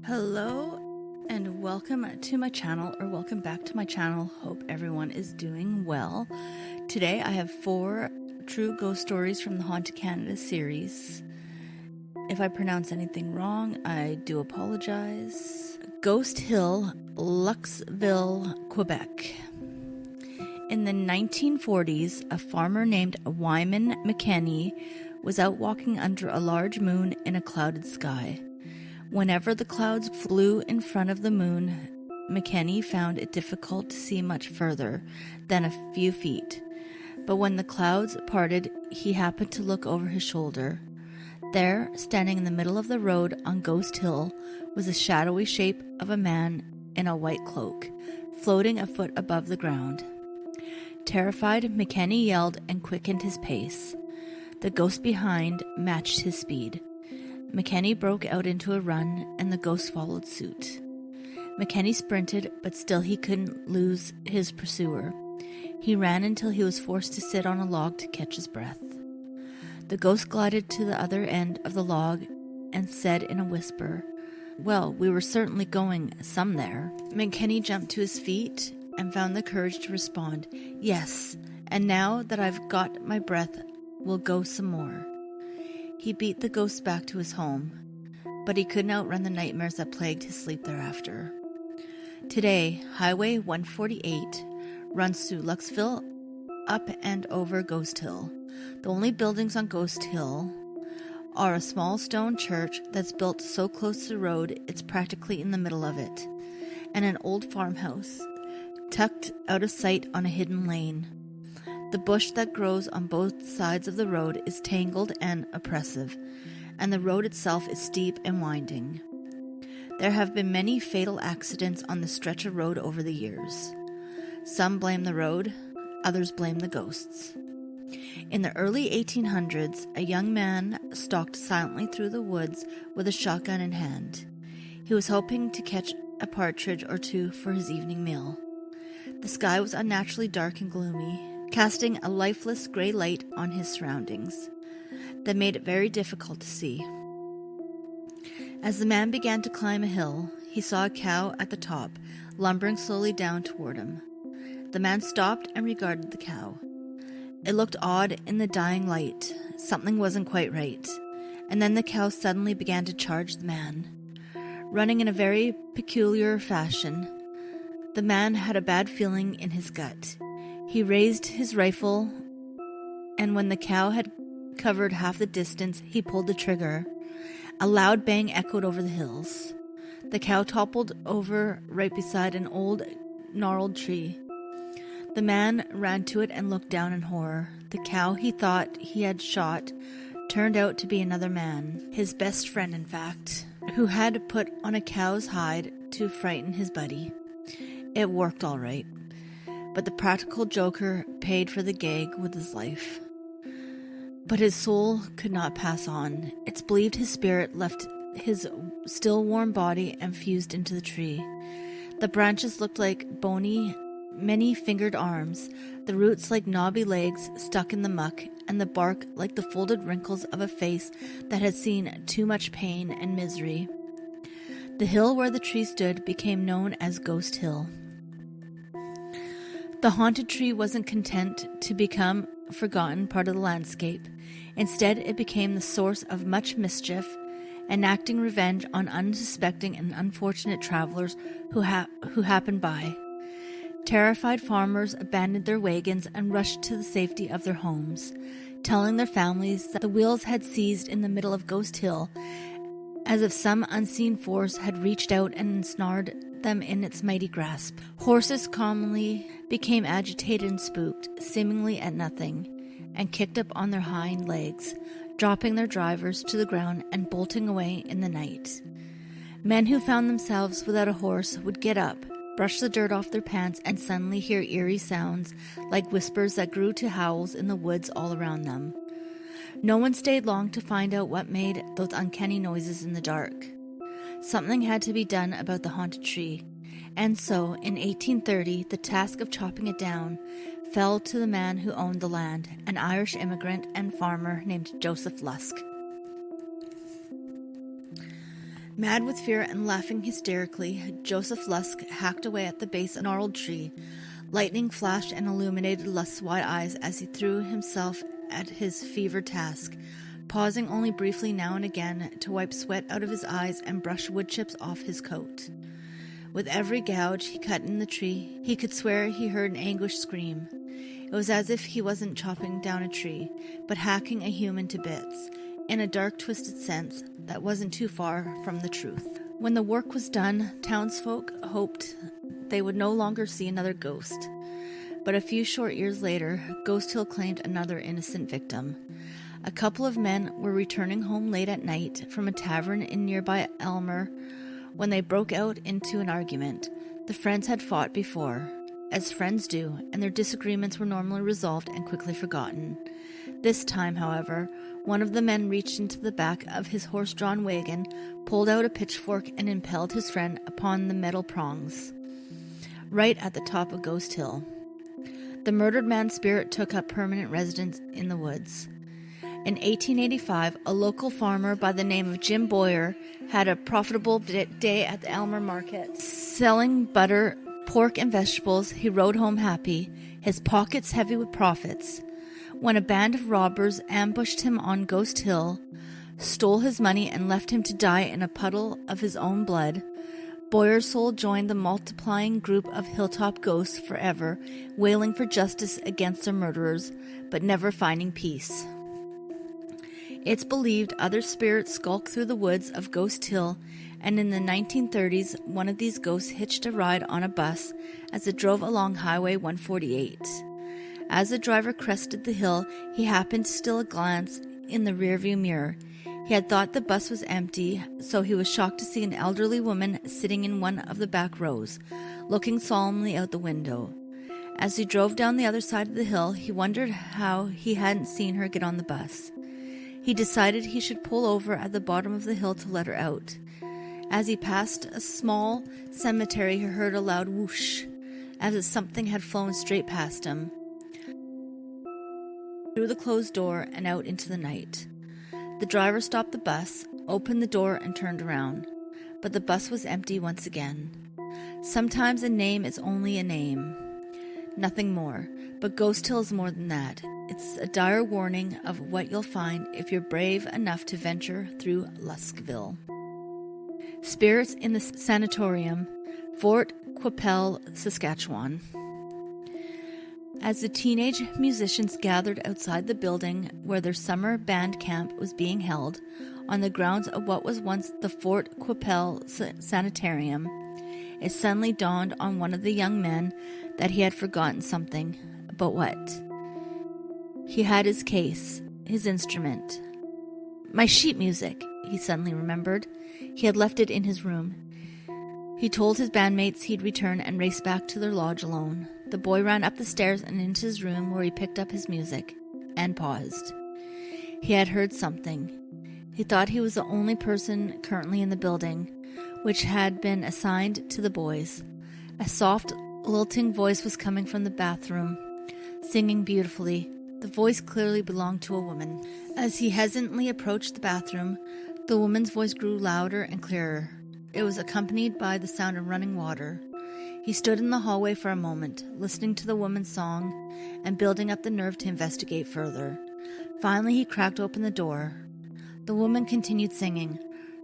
Hello and welcome to my channel, or welcome back to my channel. Hope everyone is doing well. Today I have 4 true ghost stories from the Haunted Canada series. If I pronounce anything wrong, I do apologize. Ghost Hill, Luxville, Quebec. In the 1940s, a farmer named Wyman McKenney was out walking under a large moon in a clouded sky. Whenever the clouds flew in front of the moon, McKenney found it difficult to see much further than a few feet. But when the clouds parted, he happened to look over his shoulder. There, standing in the middle of the road on Ghost Hill, was the shadowy shape of a man in a white cloak, floating a foot above the ground. Terrified, McKenney yelled and quickened his pace. The ghost behind matched his speed. McKenney broke out into a run, and the ghost followed suit. McKenney sprinted, but still he couldn't lose his pursuer. He ran until he was forced to sit on a log to catch his breath. The ghost glided to the other end of the log and said in a whisper, "Well, we were certainly going somewhere." McKenney jumped to his feet and found the courage to respond, "Yes, and now that I've got my breath, we'll go some more." He beat the ghost back to his home, but he couldn't outrun the nightmares that plagued his sleep thereafter. Today, Highway 148 runs through Luxville up and over Ghost Hill. The only buildings on Ghost Hill are a small stone church that's built so close to the road it's practically in the middle of it, and an old farmhouse tucked out of sight on a hidden lane. The bush that grows on both sides of the road is tangled and oppressive, and the road itself is steep and winding. There have been many fatal accidents on the stretch of road over the years. Some blame the road, others blame the ghosts. In the early 1800s, a young man stalked silently through the woods with a shotgun in hand. He was hoping to catch a partridge or two for his evening meal. The sky was unnaturally dark and gloomy, casting a lifeless gray light on his surroundings that made it very difficult to see. As the man began to climb a hill, he saw a cow at the top, lumbering slowly down toward him. The man stopped and regarded the cow. It looked odd in the dying light. Something wasn't quite right. And then the cow suddenly began to charge the man, running in a very peculiar fashion. The man had a bad feeling in his gut. He raised his rifle, and when the cow had covered half the distance, he pulled the trigger. A loud bang echoed over the hills. The cow toppled over right beside an old, gnarled tree. The man ran to it and looked down in horror. The cow he thought he had shot turned out to be another man, his best friend in fact, who had put on a cow's hide to frighten his buddy. It worked all right. But the practical joker paid for the gag with his life. But his soul could not pass on. It's believed his spirit left his still warm body and fused into the tree. The branches looked like bony, many-fingered arms, the roots like knobby legs stuck in the muck, and the bark like the folded wrinkles of a face that had seen too much pain and misery. The hill where the tree stood became known as Ghost Hill. The haunted tree wasn't content to become a forgotten part of the landscape. Instead, it became the source of much mischief, enacting revenge on unsuspecting and unfortunate travelers who happened by. Terrified farmers abandoned their wagons and rushed to the safety of their homes, telling their families that the wheels had seized in the middle of Ghost Hill, as if some unseen force had reached out and ensnared them in its mighty grasp. Horses commonly became agitated and spooked, seemingly at nothing, and kicked up on their hind legs, dropping their drivers to the ground and bolting away in the night. Men who found themselves without a horse would get up, brush the dirt off their pants, and suddenly hear eerie sounds like whispers that grew to howls in the woods all around them. No one stayed long to find out what made those uncanny noises in the dark. Something had to be done about the haunted tree, and so, in 1830, the task of chopping it down fell to the man who owned the land, an Irish immigrant and farmer named Joseph Lusk. Mad with fear and laughing hysterically, Joseph Lusk hacked away at the base of a gnarled tree. Lightning flashed and illuminated Lusk's wide eyes as he threw himself at his fevered task, pausing only briefly now and again to wipe sweat out of his eyes and brush wood chips off his coat. With every gouge he cut in the tree, he could swear he heard an anguished scream. It was as if he wasn't chopping down a tree, but hacking a human to bits, in a dark, twisted sense that wasn't too far from the truth. When the work was done, townsfolk hoped they would no longer see another ghost. But a few short years later, Ghost Hill claimed another innocent victim. A couple of men were returning home late at night from a tavern in nearby Elmer when they broke out into an argument. The friends had fought before, as friends do, and their disagreements were normally resolved and quickly forgotten. This time, however, one of the men reached into the back of his horse-drawn wagon, pulled out a pitchfork, and impaled his friend upon the metal prongs, right at the top of Ghost Hill. The murdered man's spirit took up permanent residence in the woods. In 1885, a local farmer by the name of Jim Boyer had a profitable day at the Elmer market. Selling butter, pork, and vegetables, he rode home happy, his pockets heavy with profits, when a band of robbers ambushed him on Ghost Hill, stole his money, and left him to die in a puddle of his own blood. Boyer's soul joined the multiplying group of hilltop ghosts forever, wailing for justice against their murderers, but never finding peace. It's believed other spirits skulk through the woods of Ghost Hill, and in the 1930s, one of these ghosts hitched a ride on a bus as it drove along Highway 148. As the driver crested the hill, he happened to steal a glance in the rearview mirror. He had thought the bus was empty, so he was shocked to see an elderly woman sitting in one of the back rows, looking solemnly out the window. As he drove down the other side of the hill, he wondered how he hadn't seen her get on the bus. He decided he should pull over at the bottom of the hill to let her out. As he passed a small cemetery, he heard a loud whoosh, as if something had flown straight past him, through the closed door and out into the night. The driver stopped the bus, opened the door, and turned around. But the bus was empty once again. Sometimes a name is only a name, nothing more. But Ghost Hill is more than that. It's a dire warning of what you'll find if you're brave enough to venture through Luskville. Spirits in the Sanatorium, Fort Qu'Appelle, Saskatchewan. As the teenage musicians gathered outside the building where their summer band camp was being held, on the grounds of what was once the Fort Qu'Appelle Sanitarium, it suddenly dawned on one of the young men that he had forgotten something. But what? He had his case, his instrument. My sheet music, he suddenly remembered. He had left it in his room. He told his bandmates he'd return and race back to their lodge alone. The boy ran up the stairs and into his room where he picked up his music, and paused. He had heard something. He thought he was the only person currently in the building, which had been assigned to the boys. A soft, lilting voice was coming from the bathroom, singing beautifully. The voice clearly belonged to a woman. As he hesitantly approached the bathroom, the woman's voice grew louder and clearer. It was accompanied by the sound of running water. He stood in the hallway for a moment, listening to the woman's song and building up the nerve to investigate further. Finally, he cracked open the door. The woman continued singing.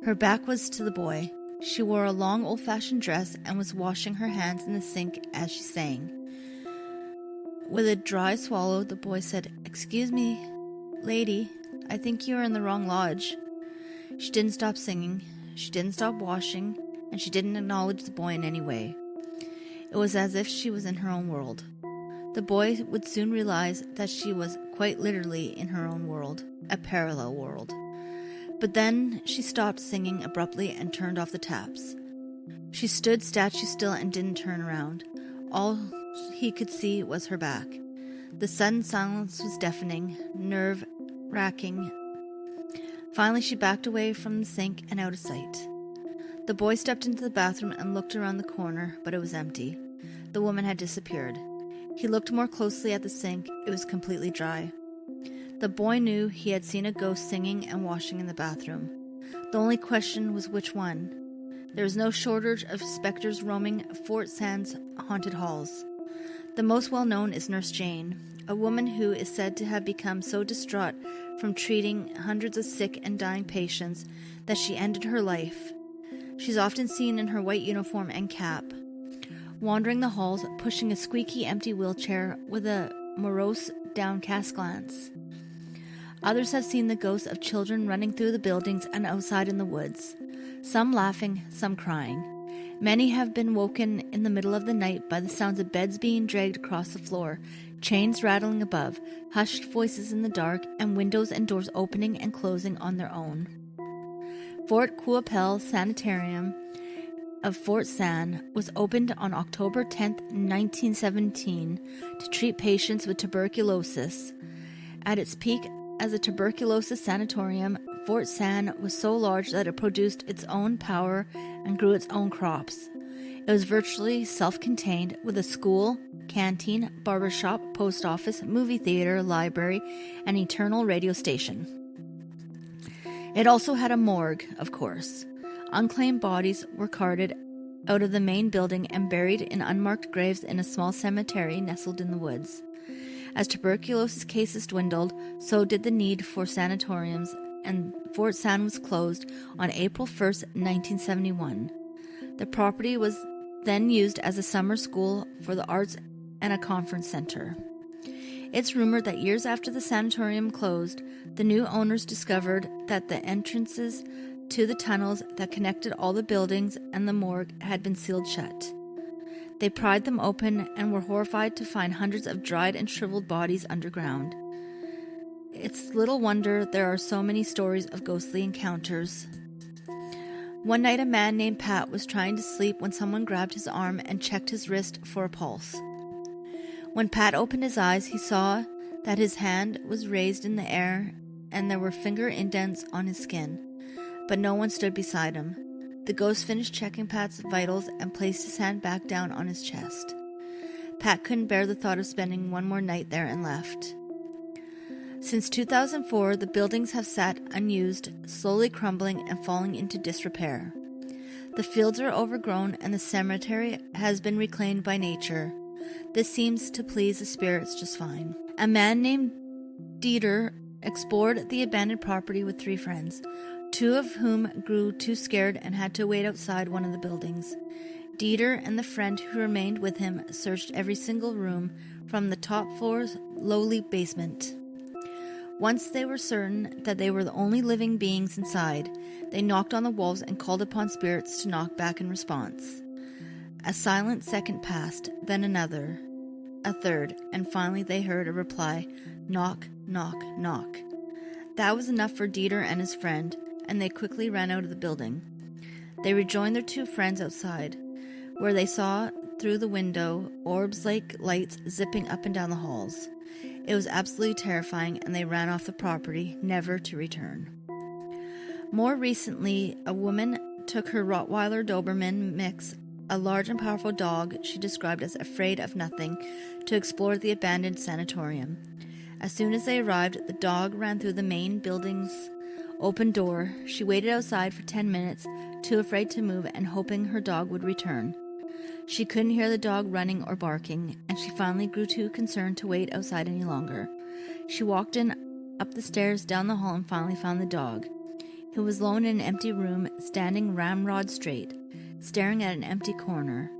Her back was to the boy. She wore a long old-fashioned dress and was washing her hands in the sink as she sang. With a dry swallow, the boy said, "Excuse me, lady, I think you are in the wrong lodge." She didn't stop singing, she didn't stop washing, and she didn't acknowledge the boy in any way. It was as if she was in her own world. The boy would soon realize that she was quite literally in her own world, a parallel world. But then she stopped singing abruptly and turned off the taps. She stood statue still and didn't turn around. All he could see was her back. The sudden silence was deafening, nerve-wracking. Finally, she backed away from the sink and out of sight. The boy stepped into the bathroom and looked around the corner, but it was empty. The woman had disappeared. He looked more closely at the sink. It was completely dry. The boy knew he had seen a ghost singing and washing in the bathroom. The only question was which one. There was no shortage of specters roaming Fort Sands haunted halls. The most well-known is Nurse Jane, a woman who is said to have become so distraught from treating hundreds of sick and dying patients that she ended her life. She's often seen in her white uniform and cap, wandering the halls, pushing a squeaky empty wheelchair with a morose, downcast glance. Others have seen the ghosts of children running through the buildings and outside in the woods, some laughing, some crying. Many have been woken in the middle of the night by the sounds of beds being dragged across the floor, chains rattling above, hushed voices in the dark, and windows and doors opening and closing on their own. Fort Qu'Appelle Sanitarium of Fort San was opened on October 10, 1917, to treat patients with tuberculosis. At its peak as a tuberculosis sanatorium, Fort San was so large that it produced its own power and grew its own crops. It was virtually self-contained, with a school, canteen, barbershop, post office, movie theater, library, and eternal radio station. It also had a morgue, of course. Unclaimed bodies were carted out of the main building and buried in unmarked graves in a small cemetery nestled in the woods. As tuberculosis cases dwindled, so did the need for sanatoriums, and Fort San was closed on April 1, 1971. The property was then used as a summer school for the arts and a conference center. It's rumored that years after the sanatorium closed, the new owners discovered that the entrances to the tunnels that connected all the buildings and the morgue had been sealed shut. They pried them open and were horrified to find hundreds of dried and shriveled bodies underground. It's little wonder there are so many stories of ghostly encounters. One night a man named Pat was trying to sleep when someone grabbed his arm and checked his wrist for a pulse. When Pat opened his eyes, he saw that his hand was raised in the air and there were finger indents on his skin, but no one stood beside him. The ghost finished checking Pat's vitals and placed his hand back down on his chest. Pat couldn't bear the thought of spending one more night there and left. Since 2004, the buildings have sat unused, slowly crumbling and falling into disrepair. The fields are overgrown and the cemetery has been reclaimed by nature. This seems to please the spirits just fine. A man named Dieter explored the abandoned property with 3 friends, 2 of whom grew too scared and had to wait outside one of the buildings. Dieter and the friend who remained with him searched every single room from the top floor's lowly basement. Once they were certain that they were the only living beings inside, they knocked on the walls and called upon spirits to knock back in response. A silent second passed, then another, a third, and finally they heard a reply, knock, knock, knock. That was enough for Dieter and his friend, and they quickly ran out of the building. They rejoined their 2 friends outside, where they saw through the window orbs like lights zipping up and down the halls. It was absolutely terrifying, and they ran off the property, never to return. More recently, a woman took her Rottweiler Doberman mix, a large and powerful dog she described as afraid of nothing, to explore the abandoned sanatorium. As soon as they arrived, the dog ran through the main building's open door. She waited outside for 10 minutes, too afraid to move and hoping her dog would return. She couldn't hear the dog running or barking, and she finally grew too concerned to wait outside any longer. She walked up the stairs, down the hall, and finally found the dog. He was alone in an empty room, standing ramrod straight, staring at an empty corner.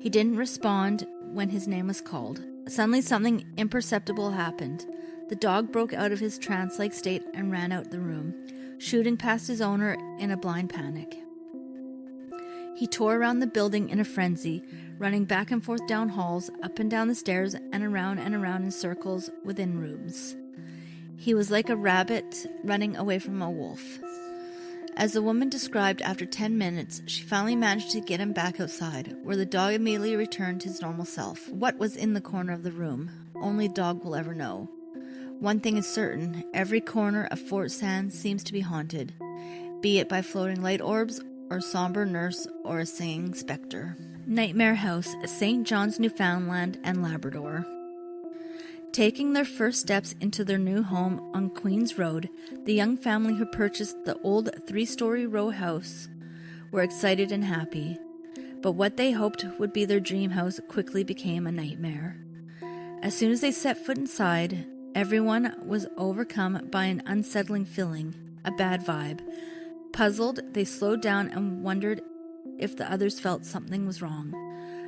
He didn't respond when his name was called. Suddenly something imperceptible happened. The dog broke out of his trance-like state and ran out the room, shooting past his owner in a blind panic. He tore around the building in a frenzy, running back and forth down halls, up and down the stairs, and around in circles within rooms. He was like a rabbit running away from a wolf. As the woman described, after 10 minutes, she finally managed to get him back outside, where the dog immediately returned to his normal self. What was in the corner of the room? Only a dog will ever know. One thing is certain, every corner of Fort San seems to be haunted, be it by floating light orbs, or somber nurse, or a singing specter. Nightmare House, St. John's, Newfoundland and Labrador. Taking their first steps into their new home on Queens Road, the young family who purchased the old 3-story row house were excited and happy. But what they hoped would be their dream house quickly became a nightmare. As soon as they set foot inside, everyone was overcome by an unsettling feeling, a bad vibe. Puzzled, they slowed down and wondered if the others felt something was wrong.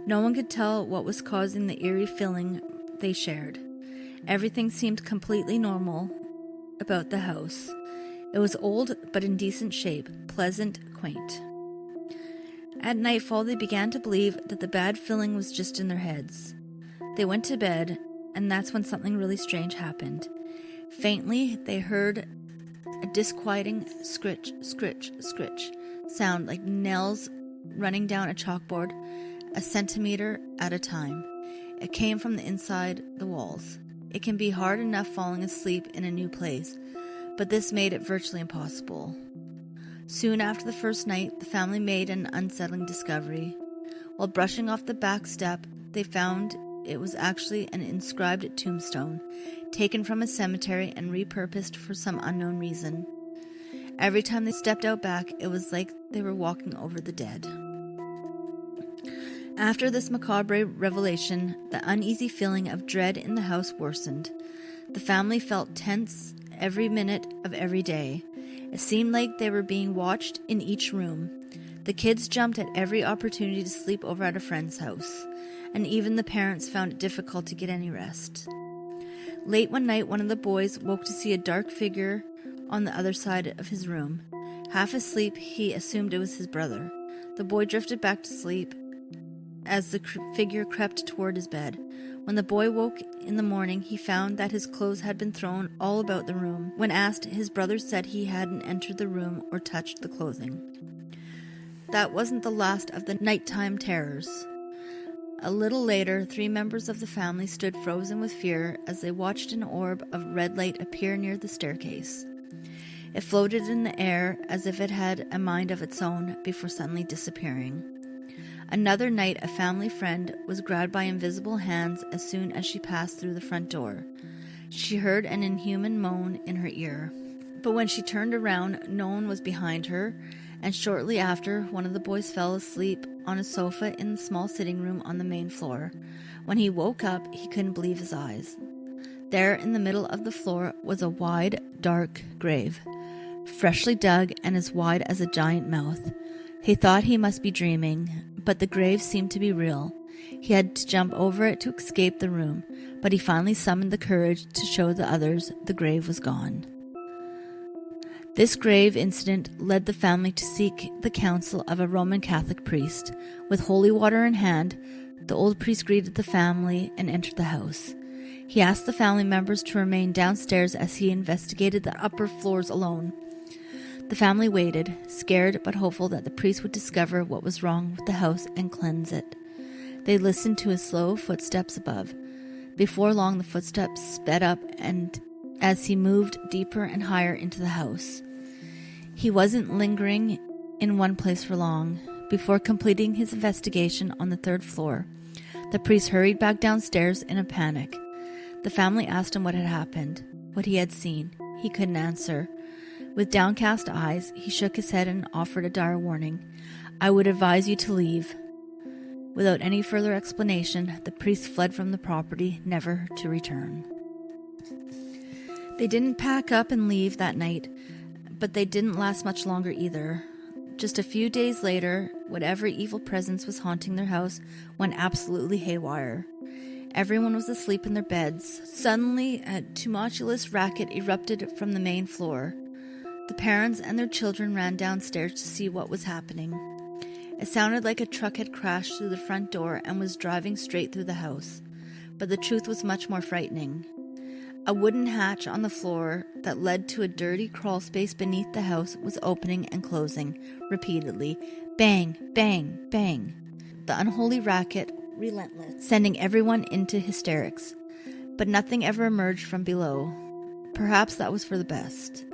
No one could tell what was causing the eerie feeling they shared. Everything seemed completely normal about the house. It was old but in decent shape, pleasant, quaint. At nightfall, they began to believe that the bad feeling was just in their heads. They went to bed, and that's when something really strange happened. Faintly, they heard a disquieting scritch, scritch, scritch sound like nails running down a chalkboard, a centimeter at a time. It came from the inside the walls. It can be hard enough falling asleep in a new place, but this made it virtually impossible. Soon after the first night, the family made an unsettling discovery. While brushing off the back step, they found it was actually an inscribed tombstone, taken from a cemetery and repurposed for some unknown reason. Every time they stepped out back, it was like they were walking over the dead. After this macabre revelation, the uneasy feeling of dread in the house worsened. The family felt tense every minute of every day. It seemed like they were being watched in each room. The kids jumped at every opportunity to sleep over at a friend's house, and even the parents found it difficult to get any rest. Late one night, one of the boys woke to see a dark figure on the other side of his room. Half asleep, he assumed it was his brother. The boy drifted back to sleep as the figure crept toward his bed. When the boy woke in the morning, he found that his clothes had been thrown all about the room. When asked, his brother said he hadn't entered the room or touched the clothing. That wasn't the last of the nighttime terrors. A little later, 3 members of the family stood frozen with fear as they watched an orb of red light appear near the staircase. It floated in the air as if it had a mind of its own before suddenly disappearing. Another night, a family friend was grabbed by invisible hands as soon as she passed through the front door. She heard an inhuman moan in her ear. But when she turned around, no one was behind her, and shortly after, one of the boys fell asleep on a sofa in the small sitting room on the main floor. When he woke up, he couldn't believe his eyes. There in the middle of the floor was a wide, dark grave, freshly dug and as wide as a giant mouth. He thought he must be dreaming, but the grave seemed to be real. He had to jump over it to escape the room, but he finally summoned the courage to show the others the grave was gone. This grave incident led the family to seek the counsel of a Roman Catholic priest. With holy water in hand, the old priest greeted the family and entered the house. He asked the family members to remain downstairs as he investigated the upper floors alone. The family waited, scared but hopeful that the priest would discover what was wrong with the house and cleanse it. They listened to his slow footsteps above. Before long, the footsteps sped up, and as he moved deeper and higher into the house. He wasn't lingering in one place for long. Before completing his investigation on the 3rd floor, the priest hurried back downstairs in a panic. The family asked him what had happened, what he had seen. He couldn't answer. With downcast eyes, he shook his head and offered a dire warning. "I would advise you to leave." Without any further explanation, the priest fled from the property, never to return. They didn't pack up and leave that night, but they didn't last much longer either. Just a few days later, whatever evil presence was haunting their house went absolutely haywire. Everyone was asleep in their beds. Suddenly, a tumultuous racket erupted from the main floor. The parents and their children ran downstairs to see what was happening. It sounded like a truck had crashed through the front door and was driving straight through the house. But the truth was much more frightening. A wooden hatch on the floor that led to a dirty crawl space beneath the house was opening and closing repeatedly. Bang, bang, bang. The unholy racket relentless, sending everyone into hysterics. But nothing ever emerged from below. Perhaps that was for the best.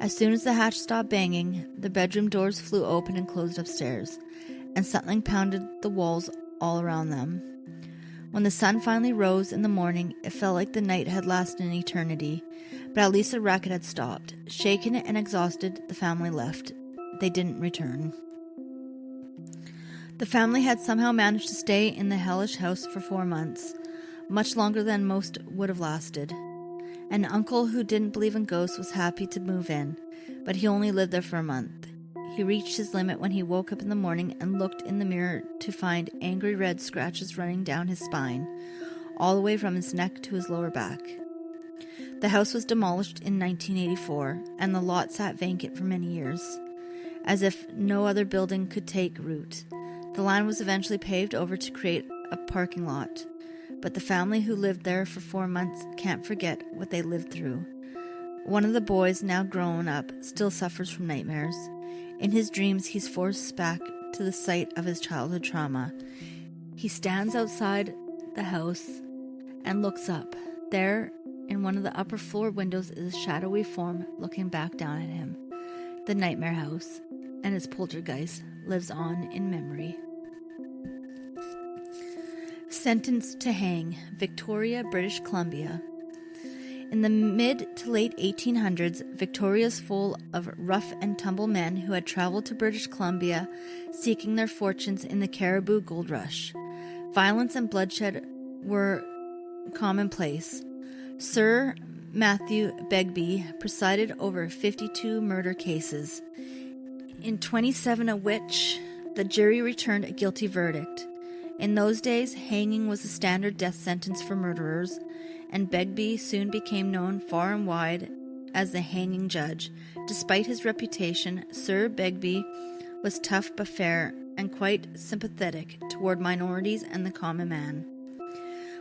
As soon as the hatch stopped banging, the bedroom doors flew open and closed upstairs, and something pounded the walls all around them. When the sun finally rose in the morning, it felt like the night had lasted an eternity, but at least the racket had stopped. Shaken and exhausted, the family left. They didn't return. The family had somehow managed to stay in the hellish house for 4 months, much longer than most would have lasted. An uncle who didn't believe in ghosts was happy to move in, but he only lived there for a month. He reached his limit when he woke up in the morning and looked in the mirror to find angry red scratches running down his spine, all the way from his neck to his lower back. The house was demolished in 1984, and the lot sat vacant for many years, as if no other building could take root. The land was eventually paved over to create a parking lot, but the family who lived there for 4 months can't forget what they lived through. One of the boys, now grown up, still suffers from nightmares. In his dreams, he's forced back to the site of his childhood trauma. He stands outside the house and looks up. There, in one of the upper floor windows, is a shadowy form looking back down at him. The nightmare house and its poltergeist lives on in memory. Sentenced to hang, Victoria, British Columbia. In the mid to late 1800s, Victoria's full of rough and tumble men who had traveled to British Columbia seeking their fortunes in the Cariboo Gold Rush. Violence and bloodshed were commonplace. Sir Matthew Begbie presided over 52 murder cases, in 27 of which the jury returned a guilty verdict. In those days, hanging was the standard death sentence for murderers, and Begbie soon became known far and wide as the hanging judge. Despite his reputation, Sir Begbie was tough but fair and quite sympathetic toward minorities and the common man.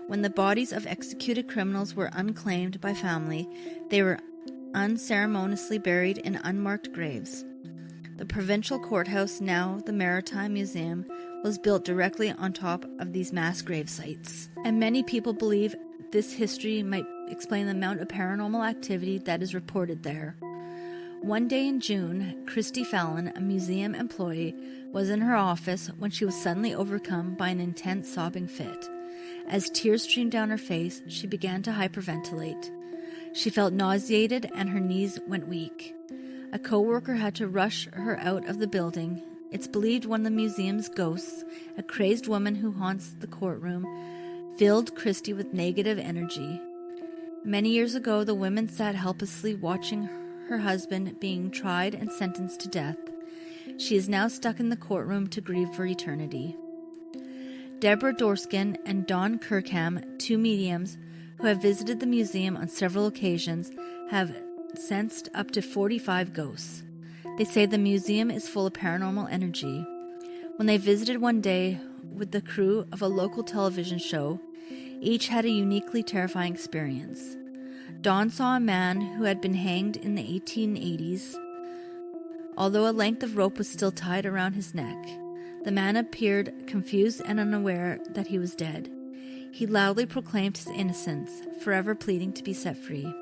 When the bodies of executed criminals were unclaimed by family, they were unceremoniously buried in unmarked graves. The provincial courthouse, now the Maritime Museum, was built directly on top of these mass grave sites, and many people believe this history might explain the amount of paranormal activity that is reported there. One day in June, Christy Fallon, a museum employee, was in her office when she was suddenly overcome by an intense sobbing fit. As tears streamed down her face, she began to hyperventilate. She felt nauseated and her knees went weak. A co-worker had to rush her out of the building. It's believed one of the museum's ghosts, a crazed woman who haunts the courtroom, filled Christy with negative energy. Many years ago, the woman sat helplessly watching her husband being tried and sentenced to death. She is now stuck in the courtroom to grieve for eternity. Deborah Dorskin and Dawn Kirkham, two mediums who have visited the museum on several occasions, have sensed up to 45 ghosts. They say the museum is full of paranormal energy. When they visited one day with the crew of a local television show, each had a uniquely terrifying experience. Dawn saw a man who had been hanged in the 1880s. Although a length of rope was still tied around his neck, the man appeared confused and unaware that he was dead. He loudly proclaimed his innocence, forever pleading to be set free.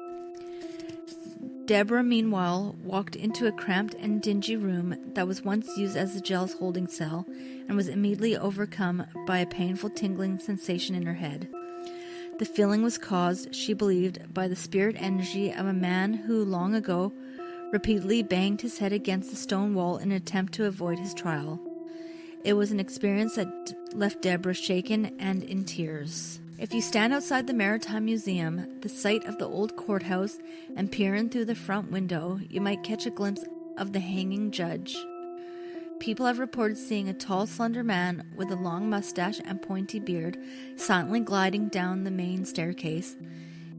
Deborah, meanwhile, walked into a cramped and dingy room that was once used as a jail's holding cell and was immediately overcome by a painful tingling sensation in her head. The feeling was caused, she believed, by the spirit energy of a man who long ago repeatedly banged his head against the stone wall in an attempt to avoid his trial. It was an experience that left Deborah shaken and in tears. If you stand outside the Maritime Museum, the site of the old courthouse, and peer in through the front window, you might catch a glimpse of the hanging judge. People have reported seeing a tall, slender man with a long mustache and pointy beard silently gliding down the main staircase.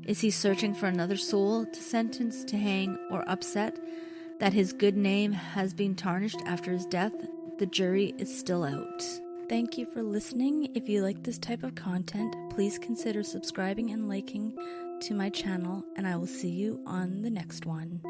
Is he searching for another soul to sentence to hang, or upset that his good name has been tarnished after his death? The jury is still out. Thank you for listening. If you like this type of content, please consider subscribing and liking to my channel, and I will see you on the next one.